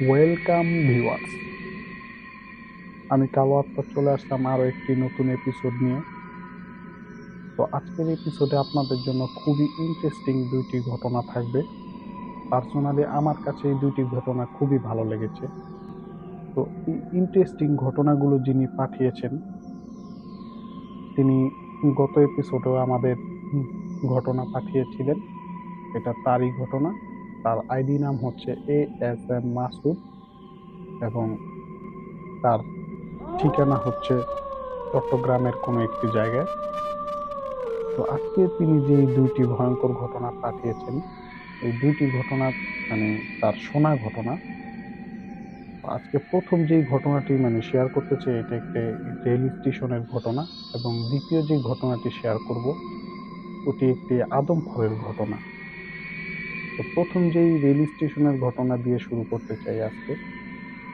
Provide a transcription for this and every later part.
Welcome viewers, আমি কালো আত্মা চলে আসলাম আরও একটি নতুন এপিসোড নিয়ে। তো আজকের এপিসোডে আপনাদের জন্য খুবই ইন্টারেস্টিং দুইটি ঘটনা থাকবে। পার্সোনালি আমার কাছে এই দুইটি ঘটনা খুবই ভালো লেগেছে। তো এই ইন্টারেস্টিং ঘটনাগুলো যিনি পাঠিয়েছেন তিনি গত এপিসোডেও আমাদের ঘটনা পাঠিয়েছিলেন। এটা তারই ঘটনা। তার আইডি নাম হচ্ছে ASM মাসুদ এবং তার ঠিকানা হচ্ছে চট্টগ্রামের কোনো একটি জায়গায়। তো আজকে তিনি যে দুইটি ভয়ঙ্কর ঘটনা পাঠিয়েছেন, এই দুইটি ঘটনা তার শোনা ঘটনা। আজকে প্রথম যেই ঘটনাটি শেয়ার করতে চাই, এটা একটি রেল স্টেশনের ঘটনা, এবং দ্বিতীয় যে ঘটনাটি শেয়ার করব ওটি একটি আদমখোরের ঘটনা। তো প্রথম যেই রেল স্টেশনের ঘটনা দিয়ে শুরু করতে চাই আজকে।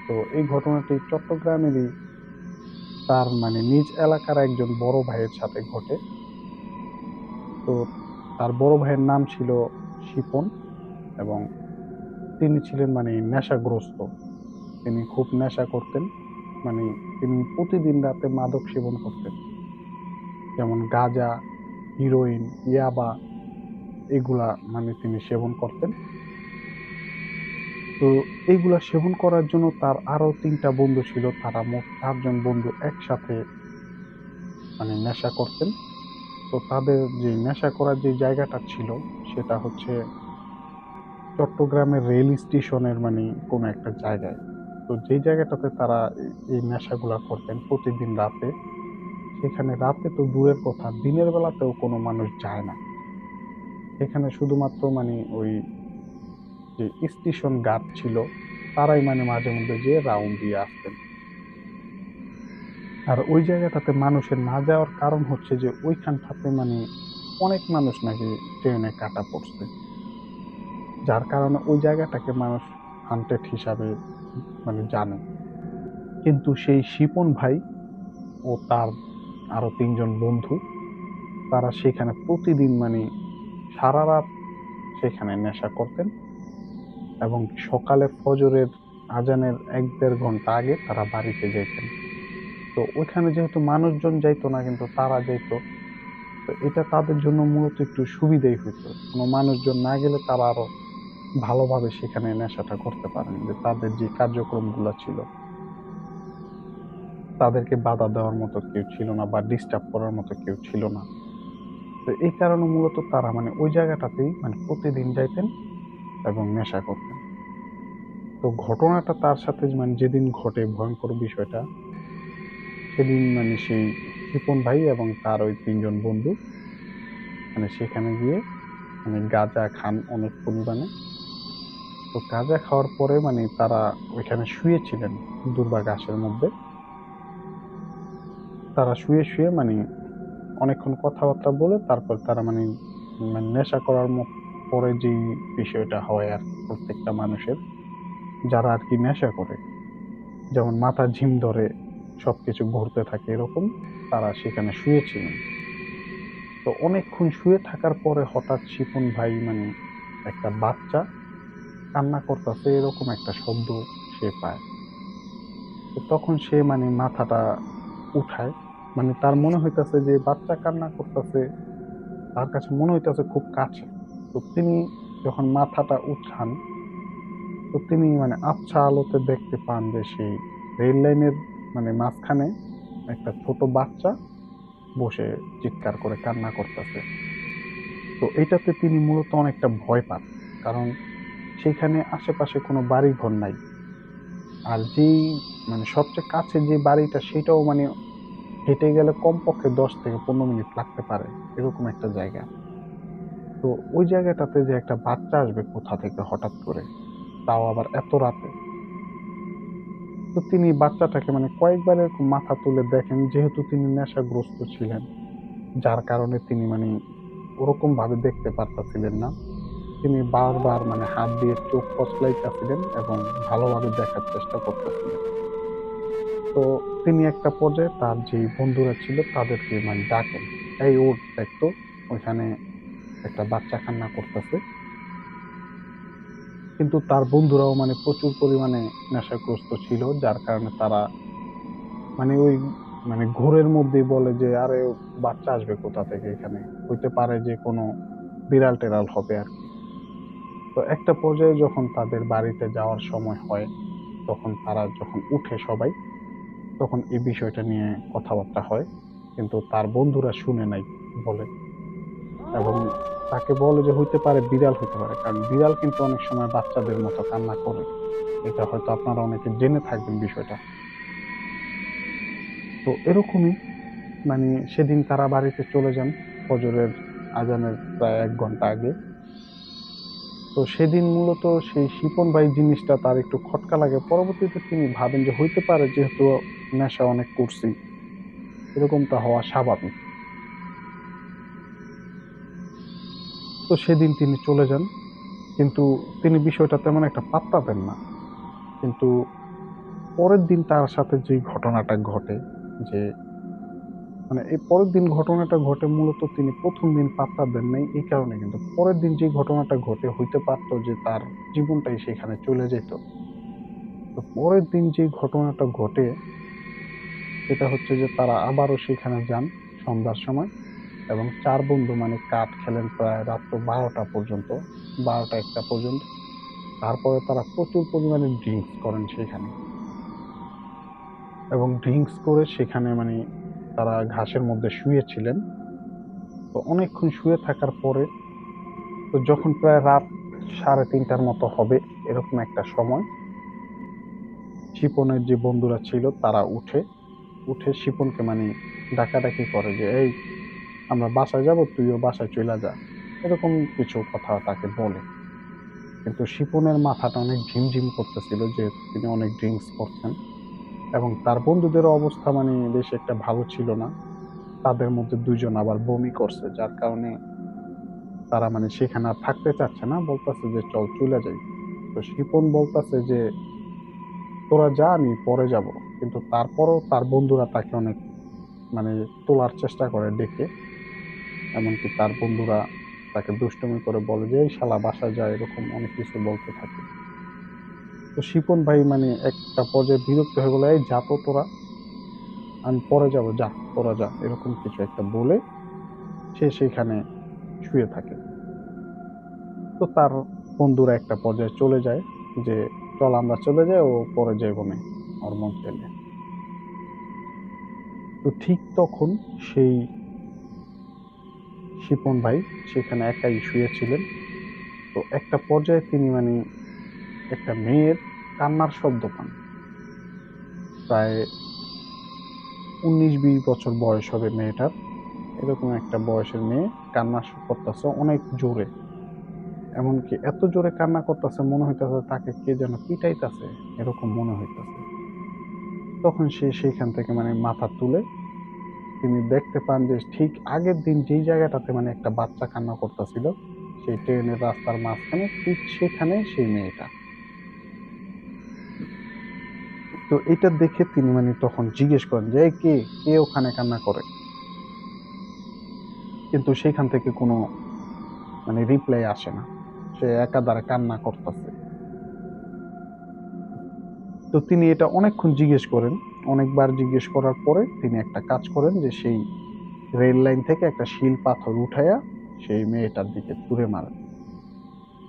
তো এই ঘটনাটি চট্টগ্রামেরই তার নিজ এলাকার একজন বড় ভাইয়ের সাথে ঘটে। তো তার বড় ভাইয়ের নাম ছিল শিপন এবং তিনি ছিলেন নেশাগ্রস্ত। তিনি খুব নেশা করতেন। তিনি প্রতিদিন রাতে মাদক সেবন করতেন, যেমন গাঁজা, হিরোইন, ইয়াবা, এগুলা তিনি সেবন করতেন। তো এইগুলা সেবন করার জন্য তার আরো 3টা বন্ধু ছিল। তারা মোট 4জন বন্ধু একসাথে নেশা করতেন। তো তাদের যে নেশা করার যে জায়গাটা ছিল সেটা হচ্ছে চট্টগ্রামের রেল স্টেশনের কোনো একটা জায়গায়। তো যে জায়গাটাতে তারা এই নেশাগুলা করতেন প্রতিদিন রাতে, সেখানে রাতে তো দূরের কথা, দিনের বেলাতেও কোনো মানুষ যায় না। এখানে শুধুমাত্র ওই যে স্টেশন গার্ড ছিল তারাই মাঝে মধ্যে যে রাউন্ড দিয়ে আসতেন। আর ওই জায়গাটাতে মানুষের না যাওয়ার কারণ হচ্ছে যে ওইখানটাতে অনেক মানুষ নাকি ট্রেনে কাটা পড়ছে, যার কারণে ওই জায়গাটাকে মানুষ হান্টেড হিসাবে জানে। কিন্তু সেই শিপন ভাই ও তার আরো 3জন বন্ধু, তারা সেখানে প্রতিদিন সারা রাত সেখানে নেশা করতেন এবং সকালে ফজরের আজানের 1-1.5 ঘন্টা আগে তারা বাড়িতে যেতেন। তো ওইখানে যেহেতু মানুষজন যাইতো না, কিন্তু তারা যাইতো। তো এটা তাদের জন্য মূলত একটু সুবিধাই হইতো, কোনো মানুষজন না গেলে তারা আরো ভালোভাবে সেখানে নেশাটা করতে পারেন। যে তাদের যে কার্যক্রমগুলো ছিল, তাদেরকে বাধা দেওয়ার মতো কেউ ছিল না বা ডিস্টার্ব করার মতো কেউ ছিল না। তো এই কারণে মূলত তারা ওই জায়গাটাতেই প্রতিদিন যাইতেন এবং নেশা করতেন। তো ঘটনাটা তার সাথে যেদিন ঘটে, ভয়ঙ্কর বিষয়টা, সেদিন সেই শিপন ভাই এবং তার ওই 3জন বন্ধু সেখানে গিয়ে গাঁজা খান অনেক পরিমাণে। তো গাঁজা খাওয়ার পরে তারা ওইখানে শুয়েছিলেন দুর্বা ঘাসের মধ্যে। তারা শুয়ে শুয়ে অনেকক্ষণ কথাবার্তা বলে তারপর তারা নেশা করার পরে যে বিষয়টা হয় আর প্রত্যেকটা মানুষের, যারা আর কি নেশা করে, যেমন মাথা ঝিম ধরে, সবকিছু ঘুরতে থাকে, এরকম তারা সেখানে শুয়েছিলেন। তো অনেকক্ষণ শুয়ে থাকার পরে হঠাৎ শিপন ভাই একটা বাচ্চা কান্না করতেছে এরকম একটা শব্দ সে পায়। তো তখন সে মাথাটা উঠায়। তার মনে হইতাছে যে বাচ্চা কান্না করতেছে, তার কাছে মনে হইতাছে খুব কাছে। তো তিনি যখন মাথাটা উঠান, তো তিনি আবছা আলোতে দেখতে পান যে সেই রেল লাইনের মাঝখানে একটা ছোট বাচ্চা বসে চিৎকার করে কান্না করতেছে। তো এটাতে তিনি মূলত অনেকটা ভয় পান, কারণ সেখানে আশেপাশে কোনো বাড়ি ঘর নাই। আর যেই সবচেয়ে কাছে যে বাড়িটা, সেটাও হেঁটে গেলে কমপক্ষে 10 থেকে 15 মিনিট লাগতে পারে, এরকম একটা জায়গা। তো ওই জায়গাটাতে যে একটা বাচ্চা আসবে কোথা থেকে হঠাৎ করে, তাও আবার এত রাতে। তো তিনি বাচ্চাটাকে কয়েকবার এরকম মাথা তুলে দেখেন, যেহেতু তিনি নেশাগ্রস্ত ছিলেন, যার কারণে তিনি ওরকম ভাবে দেখতে পারতেছিলেন না। তিনি বারবার হাত দিয়ে চোখ কচলাইতেছিলেন এবং ভালোভাবে দেখার চেষ্টা করতেছিলেন। তো তিনি একটা পর্যায়ে তার যে বন্ধুরা ছিল তাদেরকে মানে ডাকেন, এই ওর দেখতো ওইখানে একটা বাচ্চা কান্না করতেছে। কিন্তু তার বন্ধুরাও মানে প্রচুর পরিমাণে নেশাগ্রস্ত ছিল, যার কারণে তারা মানে ওই মানে ঘোরের মধ্যেই বলে যে আরে বাচ্চা আসবে কোথা থেকে এখানে, হইতে পারে যে কোনো বিড়াল টেরাল হবে আর কি। তো একটা পর্যায়ে যখন তাদের বাড়িতে যাওয়ার সময় হয়, তখন তারা যখন উঠে সবাই, তখন এই বিষয়টা নিয়ে কথাবার্তা হয়। কিন্তু তার বন্ধুরা শুনে নাই বলে, এবং তাকে বলে যে হইতে পারে বিড়াল হইতে পারে, কারণ বিড়াল কিন্তু অনেক সময় বাচ্চাদের মতো কান্না করে। এটা হয়তো আপনারা অনেকে জেনে থাকবেন বিষয়টা। তো এরকমই মানে সেদিন তারা বাড়িতে চলে যান ফজরের আজানের প্রায় ১ ঘন্টা আগে। তো সেদিন মূলত সেই শিপন ভাই জিনিসটা তার একটু খটকা লাগে। পরবর্তীতে তিনি ভাবেন যে হইতে পারে যেহেতু নেশা অনেক করছি, এরকমটা হওয়া স্বাভাবিক। তো সেদিন তিনি চলে যান। কিন্তু তিনি বিষয়টা তেমন একটা পাত্তা দেন না। কিন্তু পরের দিন তার সাথে যে ঘটনাটা ঘটে, যে মানে এই পরের দিন ঘটনাটা ঘটে মূলত তিনি ১ম দিন পাত্তা দেন নাই এই কারণে, কিন্তু পরের দিন যে ঘটনাটা ঘটে হইতে পারতো যে তার জীবনটাই সেখানে চলে যেত। তো পরের দিন যে ঘটনাটা ঘটে সেটা হচ্ছে যে তারা আবারও সেখানে যান সন্ধ্যার সময়, এবং ৪ বন্ধু মানে কাঠ খেলেন প্রায় রাত্র ১২টা পর্যন্ত, ১২টা ১টা পর্যন্ত। তারপরে তারা প্রচুর পরিমাণে ড্রিংকস করেন সেখানে, এবং ড্রিংকস করে সেখানে মানে তারা ঘাসের মধ্যে শুয়েছিলেন। তো অনেকক্ষণ শুয়ে থাকার পরে, তো যখন প্রায় রাত ৩:৩০টার মতো হবে এরকম একটা সময়, শিপনের যে বন্ধুরা ছিল তারা উঠে শিপনকে মানে ডাকাডাকি করে যে এই আমরা বাসায় যাব, তুইও বাসায় চইলা যা। এরকম কিছু কথা তাকে বলে। কিন্তু শিপনের মাথাটা অনেক ঝিমঝিম করতেছিল যেহেতু তিনি অনেক ড্রিংকস করছেন, এবং তার বন্ধুদেরও অবস্থা মানে বেশ একটা ভালো ছিল না। তাদের মধ্যে ২ জন আবার বমি করছে, যার কারণে তারা মানে সেখানে আর থাকতে চাচ্ছে না। বলতেছে যে চল চইলা যাই। তো শিপন বলতেছে যে তোরা যা, আমি পরে যাব। কিন্তু তারপরও তার বন্ধুরা তাকে অনেক মানে তোলার চেষ্টা করে ডেকে। এমনকি তার বন্ধুরা তাকে দুষ্টুমি করে বলে যে এই শালা বাসায় যায়, এরকম অনেক কিছু বলতে থাকে। তো শিপন ভাই মানে একটা পর্যায়ে বিরক্ত হয়ে বলে এই যা তো তোরা, আমি পরে যাব, যা তোরা যা, এরকম কিছু একটা বলে সে সেখানে শুয়ে থাকে। তো তার বন্ধুরা একটা পর্যায়ে চলে যায় যে চল আমরা চলে যাই, ও পরে যাইবো নে, ওর মন চাইলে। তো ঠিক তখন সেই শিপন ভাই সেখানে একাই শুয়েছিলেন। তো একটা পর্যায়ে তিনি মানে একটা মেয়ের কান্নার শব্দ পান। প্রায় ১৯-২০ বছর বয়স হবে মেয়েটার। এরকম একটা বয়সের মেয়ে কান্না করতেছে অনেক জোরে। এমনকি এত জোরে কান্না করতেছে মনে হইতেছে তাকে কে যেন পিটাইতেছে, এরকম মনে হইতেছে। তখন সে সেইখান থেকে মানে মাথা তুলে তিনি দেখতে পান যে ঠিক আগের দিন যেই জায়গাটাতে মানে একটা বাচ্চা কান্না করতেছিল, সেই ট্রেনের রাস্তার মাঝখানে ঠিক সেখানে সেই মেয়েটা। তো এটা দেখে তিনি মানে তখন জিজ্ঞেস করেন যে এই কে, কে ওখানে কান্না করে? কিন্তু সেখান থেকে কোনো মানে রিপ্লাই আসে না। সে একাধারে কান্না করতেছে। তো তিনি এটা অনেকক্ষণ জিজ্ঞেস করেন। অনেকবার জিজ্ঞেস করার পরে তিনি একটা কাজ করেন যে সেই রেল লাইন থেকে একটা শিল পাথর উঠাইয়া সেই মেয়েটার দিকে ছুঁড়ে মারেন।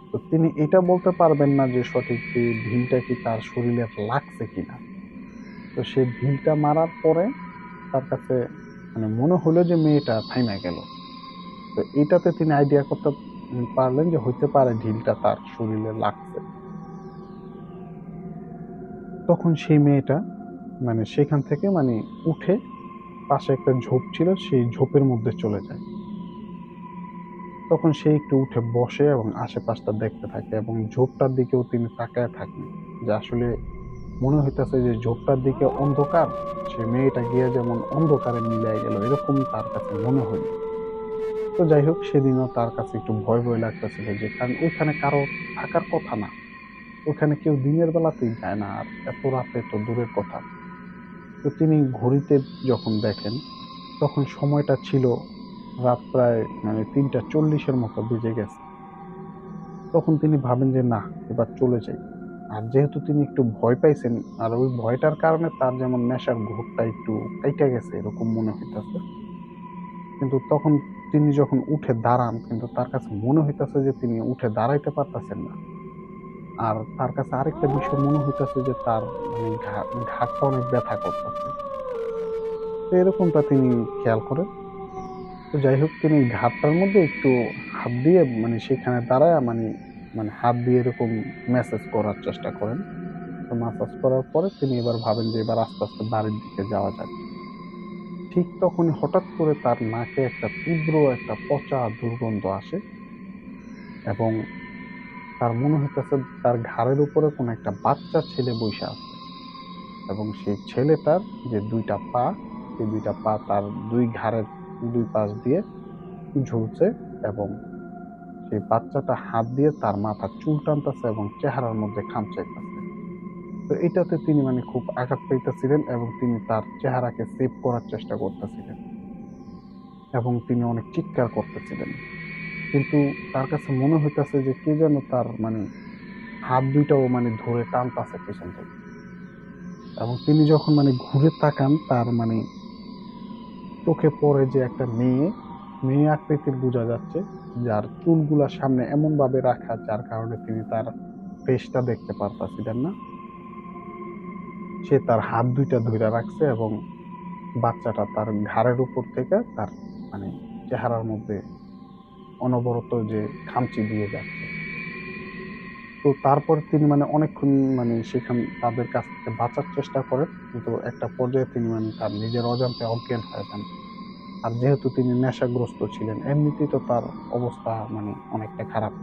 তো তিনি এটা বলতে পারবেন না যে সঠিক যে ঢিলটা কি তার শরীরে লাগছে কিনা। তো সে ঢিলটা মারার পরে তার কাছে মানে মনে হলো যে মেয়েটা থাইমা গেল। তো এটাতে তিনি আইডিয়া করতে পারলেন যে হইতে পারে ঢিলটা তার শরীরে লাগছে। তখন সেই মেয়েটা মানে সেখান থেকে মানে উঠে পাশে একটা ঝোপ ছিল, সেই ঝোপের মধ্যে চলে যায়। তখন সে একটু উঠে বসে এবং আশেপাশটা দেখতে থাকে, এবং ঝোপটার দিকেও তিনি তাকায় থাকেন যে আসলে মনে হইতেছে যে ঝোপটার দিকে অন্ধকার, সে মেয়েটা গিয়ে যেমন অন্ধকারে মিলিয়ে গেল এরকম তার কাছে মনে হইল। তো যাই হোক সেদিনও তার কাছে একটু ভয় ভয় লাগতেছিল, যে কারণ ওইখানে কারো থাকার কথা না, ওখানে কেউ দিনের বেলাতেই যায় না, আর এত রাতে তো দূরের কথা। তো তিনি ঘড়িতে যখন দেখেন তখন সময়টা ছিল রাত প্রায় ৩টা ৪০-এর মতো বেজে গেছে। তখন তিনি ভাবেন যে না, এবার চলে যাই। আর যেহেতু তিনি একটু ভয় পাইছেন, আর ওই ভয়টার কারণে তার যেমন নেশার ঘোরটা একটু কাইটা গেছে এরকম মনে হইতাছে। কিন্তু তখন তিনি যখন উঠে দাঁড়ান, কিন্তু তার কাছে মনে হইতাছে যে তিনি উঠে দাঁড়াইতে পারতাছেন না। আর তার কাছে আরেকটা বিষয় মনে হইতাছে যে তার ঘাড়টা অনেক ব্যথা করতেছে। তো এরকমটা তিনি খেয়াল করেন। তো যাই হোক, তিনি ঘাটটার মধ্যে একটু হাত দিয়ে সেখানে দাঁড়ায়া হাত দিয়ে এরকম ম্যাসাজ করার চেষ্টা করেন। তো ম্যাসাজ করার পরে তিনি এবার ভাবেন যে এবার আস্তে, আস্তে বাড়ির দিকে যাওয়া যাক। ঠিক তখনই হঠাৎ করে তার নাকে একটা তীব্র একটা পচা দুর্গন্ধ আসে এবং তার মনে হইতেছে তার ঘাড়ের উপরে কোনো একটা বাচ্চা ছেলে বইসা আছে এবং সেই ছেলেটার যে ২ টা পা, সেই ২ টা পা তার ২ ঘাড়ের ২ পাশ দিয়ে ঝুলছে এবং সেই বাচ্চাটা হাত দিয়ে তার মাথার চুল টানতেছে এবং চেহারার মধ্যে খামচাইতেছে। তো এটাতে তিনি খুব আঘাত পাইতেছিলেন এবং তিনি তার চেহারাকে সেভ করার চেষ্টা করতেছিলেন এবং তিনি অনেক চিৎকার করতেছিলেন। কিন্তু তার কাছে মনে হইতেছে যে কে যেন তার হাত ২ টাও ধরে টানতাছে পেছন থেকে। এবং তিনি যখন ঘুরে তাকান, তার চোখে পড়ে যে একটা মেয়ে আকৃতির বোঝা যাচ্ছে, যার চুলগুলা সামনে এমনভাবে রাখা যার কারণে তিনি তার ফেসটা দেখতে পারতাছিলেন না। সে তার হাত ২ টা ধইরা রাখছে এবং বাচ্চাটা তার ঘাড়ের উপর থেকে তার মানে চেহারার মধ্যে অনবরত যে খামচি দিয়ে যাচ্ছে। তো তারপর তিনি অনেকক্ষণ সেখান তাদের কাছ থেকে বাঁচার চেষ্টা করেন। কিন্তু একটা পর্যায়ে তিনি তার নিজের অজান্তে অজ্ঞান হয়ে যান। আর যেহেতু তিনি নেশাগ্রস্ত ছিলেন, এমনিতেই তো তার অবস্থা অনেকটা খারাপ।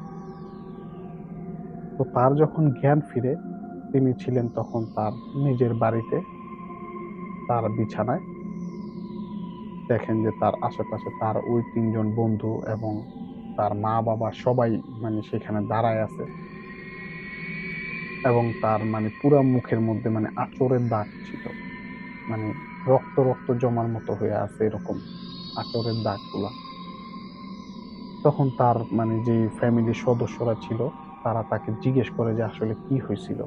তো তার যখন জ্ঞান ফিরে, তিনি ছিলেন তখন তার নিজের বাড়িতে, তার বিছানায়। দেখেন যে তার আশেপাশে তার ওই ৩ জন বন্ধু এবং তার মা-বাবা সবাই সেখানে দাঁড়ায় আছে এবং তার পুরা মুখের মধ্যে আঁচড়ের দাগ ছিল। মানে রক্ত, রক্ত জমার মতো হয়ে আছে এরকম আঁচড়ের দাগগুলা। তখন তার যে ফ্যামিলির সদস্যরা ছিল, তারা তাকে জিজ্ঞেস করে যে আসলে কি হয়েছিল?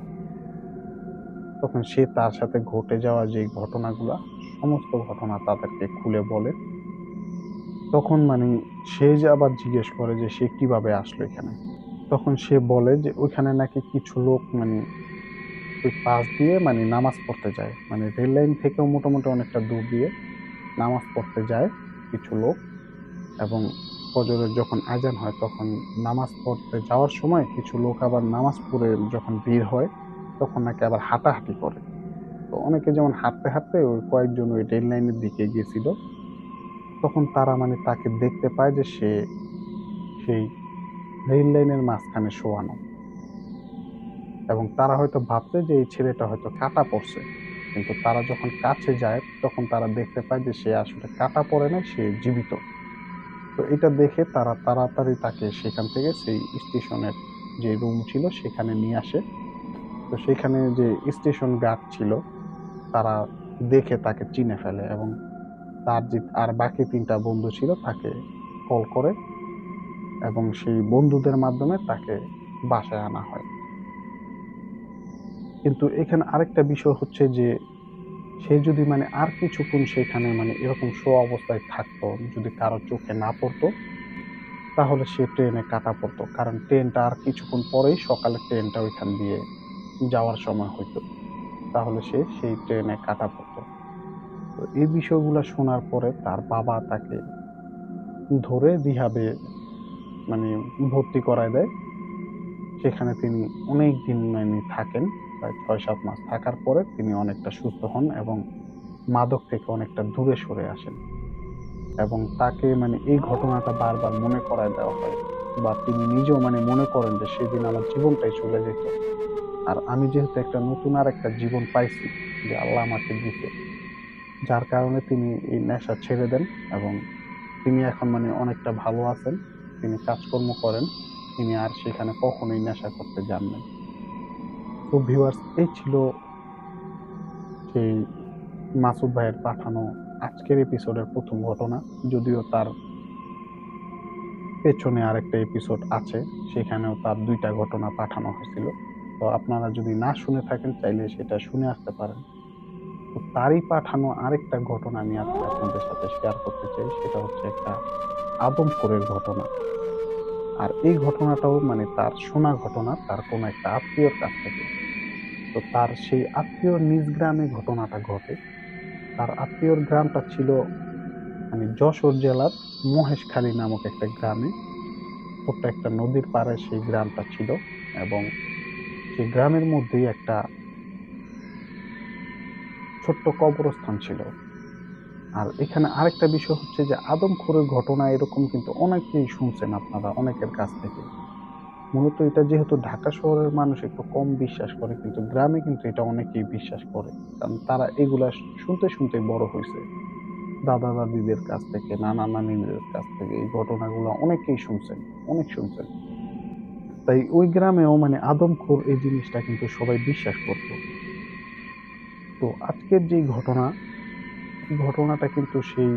তখন সে তার সাথে ঘটে যাওয়া যে ঘটনাগুলা, সমস্ত ঘটনা তাদেরকে খুলে বলে। তখন সে যে আবার জিজ্ঞেস করে যে সে কিভাবে আসলো এখানে? তখন সে বলে যে ওইখানে নাকি কিছু লোক ওই পাশ দিয়ে নামাজ পড়তে যায়। রেল লাইন থেকেও মোটামুটি অনেকটা দূর দিয়ে নামাজ পড়তে যায় কিছু লোক এবং ফজরের যখন আযান হয় তখন নামাজ পড়তে যাওয়ার সময় কিছু লোক আবার নামাজ পড়ে যখন বের হয় তখন নাকি আবার হাঁটাহাঁটি করে। তো অনেকে যেমন হাঁটতে, হাঁটতে ওই কয়েকজন ওই রেল লাইনের দিকে গিয়েছিল। তখন তারা তাকে দেখতে পায় যে সে সেই রেল লাইনের মাঝখানে শোয়ানো এবং তারা হয়তো ভাবছে যে এই ছেলেটা হয়তো কাটা পড়ছে। কিন্তু তারা যখন কাছে যায় তখন তারা দেখতে পায় যে সে আসলে কাটা পড়ে নাই, সে জীবিত। তো এটা দেখে তারা তাড়াতাড়ি তাকে সেখান থেকে সেই স্টেশনের যে রুম ছিল সেখানে নিয়ে আসে। তো সেখানে যে স্টেশন গার্ড ছিল তারা দেখে তাকে চিনে ফেলে এবং তার যে আর বাকি ৩ টা বন্ধু ছিল তাকে কল করে এবং সেই বন্ধুদের মাধ্যমে তাকে বাসায় আনা হয়। কিন্তু এখানে আরেকটা বিষয় হচ্ছে যে সে যদি আর কিছুক্ষণ সেখানে এরকম শোয়া অবস্থায় থাকতো, যদি কারো চোখে না পড়তো, তাহলে সে ট্রেনে কাটা পড়তো। কারণ ট্রেনটা আর কিছুক্ষণ পরেই সকালের ট্রেনটা ওইখান দিয়ে যাওয়ার সময় হইতো। তাহলে সে সেই ট্রেনে কাটা পড়তো। তো এই বিষয়গুলা শোনার পরে তার বাবা তাকে ধরে রিহাবে মানে ভর্তি করায় দেয়। সেখানে তিনি অনেকদিন থাকেন। প্রায় ৬-৭ মাস থাকার পরে তিনি অনেকটা সুস্থ হন এবং মাদক থেকে অনেকটা দূরে সরে আসেন। এবং তাকে এই ঘটনাটা বারবার মনে করায় দেওয়া হয় বা তিনি নিজেও মনে করেন যে সেদিন আমার জীবনটাই চলে যেত। আর আমি যেহেতু একটা নতুন আরেকটা জীবন পাইছি যে আল্লাহ আমাকে দিছে, যার কারণে তিনি এই নেশা ছেড়ে দেন এবং তিনি এখন অনেকটা ভালো আছেন। তিনি কাজকর্ম করেন। তিনি আর সেখানে কখনোই নেশা করতে যান নাই। তো ভিউয়ার্স, এই ছিল সেই মাসুদ ভাইয়ের পাঠানো আজকের এপিসোডের প্রথম ঘটনা। যদিও তার পেছনে আরেকটা এপিসোড আছে, সেখানেও তার 2টা ঘটনা পাঠানো হয়েছিল। তো আপনারা যদি না শুনে থাকেন চাইলে সেটা শুনে আসতে পারেন। তো তারই পাঠানো আরেকটা ঘটনা আমি আজকে আপনাদের সাথে শেয়ার করতে চাই। সেটা হচ্ছে একটা আদমখোরের ঘটনা। আর এই ঘটনাটাও তার শোনা ঘটনা তার কোনো একটা আত্মীয়র কাছ থেকে। তো তার সেই আত্মীয়র নিজ গ্রামে ঘটনাটা ঘটে। তার আত্মীয়র গ্রামটা ছিল যশোর জেলার মহেশখালী নামক একটা গ্রামে। ছোট্ট একটা নদীর পাড়ে সেই গ্রামটা ছিল, এবং সেই গ্রামের মধ্যেই একটা ছোট্ট কবরস্থান ছিল। আর এখানে আরেকটা বিষয় হচ্ছে যে আদমখোরের ঘটনা এরকম কিন্তু অনেকেই শুনছেন আপনারা অনেকের কাছ থেকে। মূলত এটা যেহেতু ঢাকা শহরের মানুষ একটু কম বিশ্বাস করে, কিন্তু গ্রামে কিন্তু এটা অনেকেই বিশ্বাস করে। কারণ তারা এগুলা শুনতে শুনতে বড় হয়েছে। দাদা দাদিদের কাছ থেকে, নানা নানিদের কাছ থেকে এই ঘটনাগুলো অনেকেই শুনছেন, অনেক শুনছেন। তাই ওই গ্রামেও আদমখোর এই জিনিসটা কিন্তু সবাই বিশ্বাস করত। তো আজকের যে ঘটনা, এই ঘটনাটা কিন্তু সেই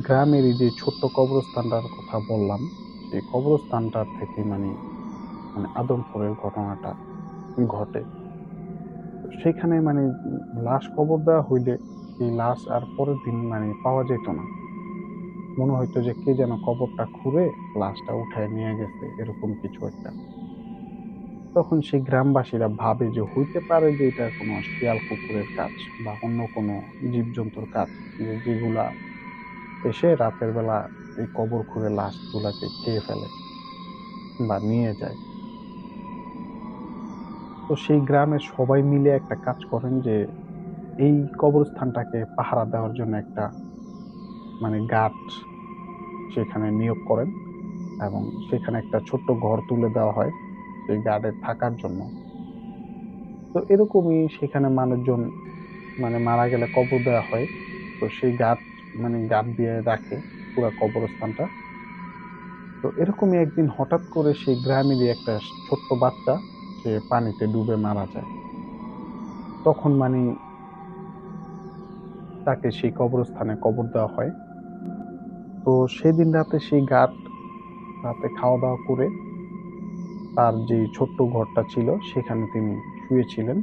গ্রামেরই যে ছোট্ট কবরস্থানটার কথা বললাম, সেই কবরস্থানটার থেকে আদমখোরের ঘটনাটা ঘটে। তো সেখানে লাশ কবর দেওয়া হইলে সেই লাশ আর পরের দিন পাওয়া যেত না। মনে হইতো যে কে যেন কবরটা খুঁড়ে লাশটা উঠায় নিয়ে গেছে, এরকম কিছু একটা। তখন সেই গ্রামবাসীরা ভাবে যে হইতে পারে যে এটা কোনো শিয়াল কুকুরের কাজ বা অন্য কোনো জীবজন্তুর কাজ, যেগুলা এসে রাতের বেলা এই কবর খুঁড়ে লাশ গুলাকে খেয়ে ফেলে বা নিয়ে যায়। তো সেই গ্রামের সবাই মিলে একটা কাজ করেন যে এই কবরস্থানটাকে পাহারা দেওয়ার জন্য একটা গার্ড সেখানে নিয়োগ করেন, এবং সেখানে একটা ছোট্ট ঘর তুলে দেওয়া হয় সেই গার্ডের থাকার জন্য। তো এরকমই সেখানে মানুষজন মারা গেলে কবর দেওয়া হয়। তো সেই গার্ড গার্ড দিয়ে রাখে পুরো কবরস্থানটা। তো এরকমই একদিন হঠাৎ করে সেই গ্রামেরই একটা ছোট্ট বাচ্চা সে পানিতে ডুবে মারা যায়। তখন তাকে সেই কবরস্থানে কবর দেওয়া হয়। তো সেদিন রাতে সেই গার্ড রাতে খাওয়া দাওয়া করে তার যে ছোট্ট ঘরটা ছিল সেখানে তিনি শুয়েছিলেন।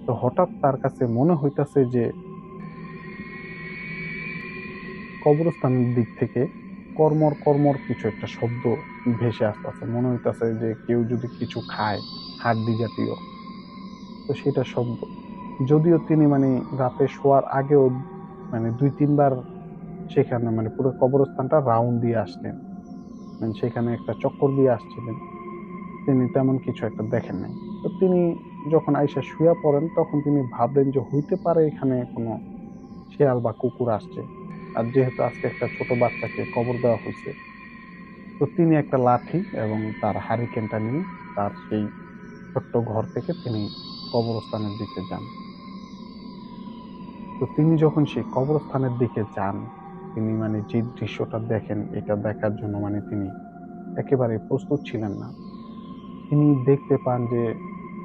তো হঠাৎ তার কাছে মনে হইতাছে যে কবরস্থানের দিক থেকে কর্মর কর্মর কিছু একটা শব্দ ভেসে আসতেছে। মনে হইতাছে যে কেউ যদি কিছু খায়, হাড্ডি জাতীয়। তো সেটা শব্দ, যদিও তিনি রাতে শোয়ার আগেও 2-3 বার সেখানে পুরো কবরস্থানটা রাউন্ড দিয়ে আসলেন, সেখানে একটা চক্কর দিয়ে আসছিলেন, তিনি তেমন কিছু একটা দেখেন নাই। তো তিনি যখন আইসা শুয়া পড়েন তখন তিনি ভাবলেন যে হইতে পারে এখানে কোনো শেয়াল বা কুকুর আসছে। আর যেহেতু আজকে একটা ছোট বাচ্চাকে কবর দেওয়া হয়েছে, তো তিনি একটা লাঠি এবং তার হারিকেনটা নিয়ে তার সেই ছোট্ট ঘর থেকে তিনি কবরস্থানের দিকে যান। তো তিনি যখন সেই কবরস্থানের দিকে যান, তিনি যে দৃশ্যটা দেখেন এটা দেখার জন্য তিনি একেবারে প্রস্তুত ছিলেন না। তিনি দেখতে পান যে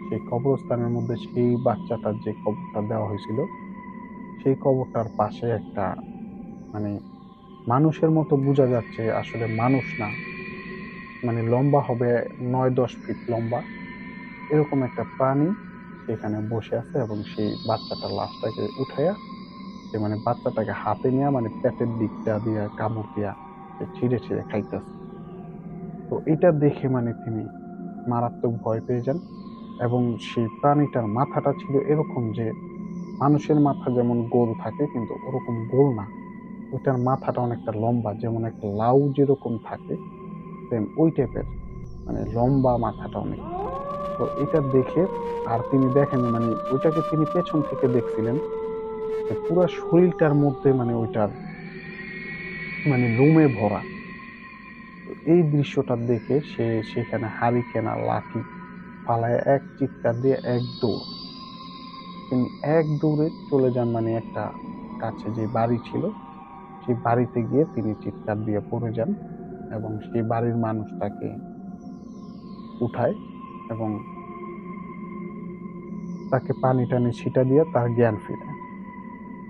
সেই কবরস্থানের মধ্যে সেই বাচ্চাটার যে কবরটা দেওয়া হয়েছিল, সেই কবরটার পাশে একটা মানে মানুষের মতো বোঝা যাচ্ছে, আসলে মানুষ না, লম্বা হবে 9-10 ফিট লম্বা, এরকম একটা প্রাণী সেখানে বসে আছে, এবং সেই বাচ্চাটার লাশটাকে উঠাইয়া সে বাচ্চাটাকে হাতে নিয়ে পেটের দিকটা দিয়া কামড় দিয়া সে ছিঁড়ে ছিঁড়ে খাইতেছে। তো এটা দেখে তিনি মারাত্মক ভয় পেয়ে যান, এবং সেই প্রাণীটার মাথাটা ছিল এরকম যে মানুষের মাথা যেমন গোল থাকে কিন্তু ওরকম গোল না, ওইটার মাথাটা অনেকটা লম্বা, যেমন একটা লাউ যেরকম থাকে সেম ওই টাইপের, লম্বা মাথাটা অনেক। তো এটা দেখে, আর তিনি দেখেন ওইটাকে তিনি পেছন থেকে দেখছিলেন যে পুরো শরীরটার মধ্যে ওইটার লোমে ভরা। তো এই দৃশ্যটা দেখে সে সেখানে হারিকেন আর লাঠি ফালায় এক চিৎকার দিয়ে এক দৌড়, তিনি এক দৌড়ে চলে যান একটা কাছে যে বাড়ি ছিল সেই বাড়িতে গিয়ে তিনি চিৎকার দিয়ে পড়ে যান, এবং সেই বাড়ির মানুষ তাকে উঠায় এবং তাকে পানি টানি ছিটা দিয়ে তার জ্ঞান ফিরে।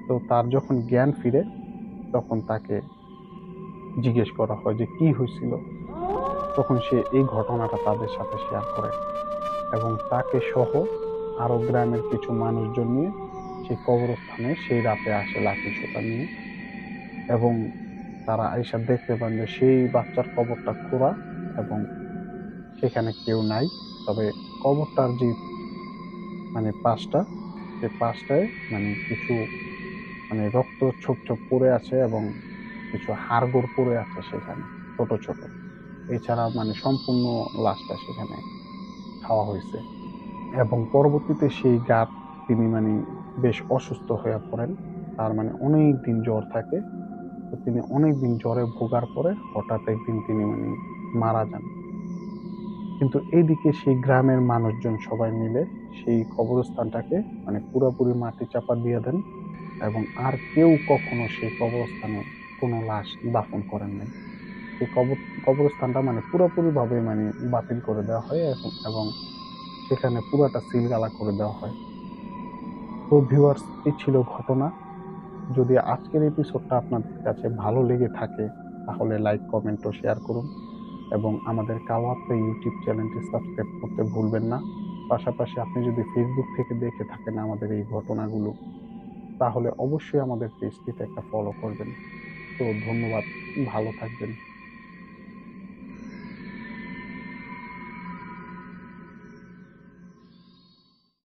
তো তার যখন জ্ঞান ফিরে তখন তাকে জিজ্ঞেস করা হয় যে কি হয়েছিল। তখন সে এই ঘটনাটা তাদের সাথে শেয়ার করে এবং তাকে সহ আরো গ্রামের কিছু মানুষজন নিয়ে সেই কবরস্থানে সেই রাতে আসে লাঠি সোঁটা নিয়ে। এবং তারা আইসা দেখতে পান যে সেই বাচ্চার কবরটা খোঁড়া এবং সেখানে কেউ নাই। তবে কবরটার যে পাশটা, সে পাশটায় কিছু রক্ত ছোপ ছোপ পড়ে আছে এবং কিছু হাড়গোড় পড়ে আছে সেখানে, ছোট ছোট। এছাড়া সম্পূর্ণ লাশটা সেখানে খাওয়া হয়েছে। এবং পরবর্তীতে সেই গাছ তিনি বেশ অসুস্থ হয়ে পড়েন। তার অনেক দিন জ্বর থাকে। তো তিনি অনেক দিন জ্বরে ভোগার পরে হঠাৎ একদিন তিনি মারা যান। কিন্তু এইদিকে সেই গ্রামের মানুষজন সবাই মিলে সেই কবরস্থানটাকে পুরোপুরি মাটি চাপা দিয়ে দেন এবং আর কেউ কখনো সেই কবরস্থানে কোনো লাশ দাফন করেন নাই। সেই কবরস্থানটা পুরোপুরি ভাবে বাতিল করে দেওয়া হয় এবং সেখানে পুরাটা সিলগালা করে দেওয়া হয়। তো ভিউয়ার্স, এই ছিল ঘটনা। যদি আজকের এপিসোডটা আপনাদের কাছে ভালো লেগে থাকে তাহলে লাইক, কমেন্ট ও শেয়ার করুন এবং আমাদের কাওয়াপ্পা ইউটিউব চ্যানেলটি সাবস্ক্রাইব করতে ভুলবেন না। পাশাপাশি আপনি যদি ফেসবুক থেকে দেখে থাকেন আমাদের এই ঘটনাগুলো, তাহলে অবশ্যই আমাদের পেজটিতে একটা ফলো করবেন। তো ধন্যবাদ, ভালো থাকবেন।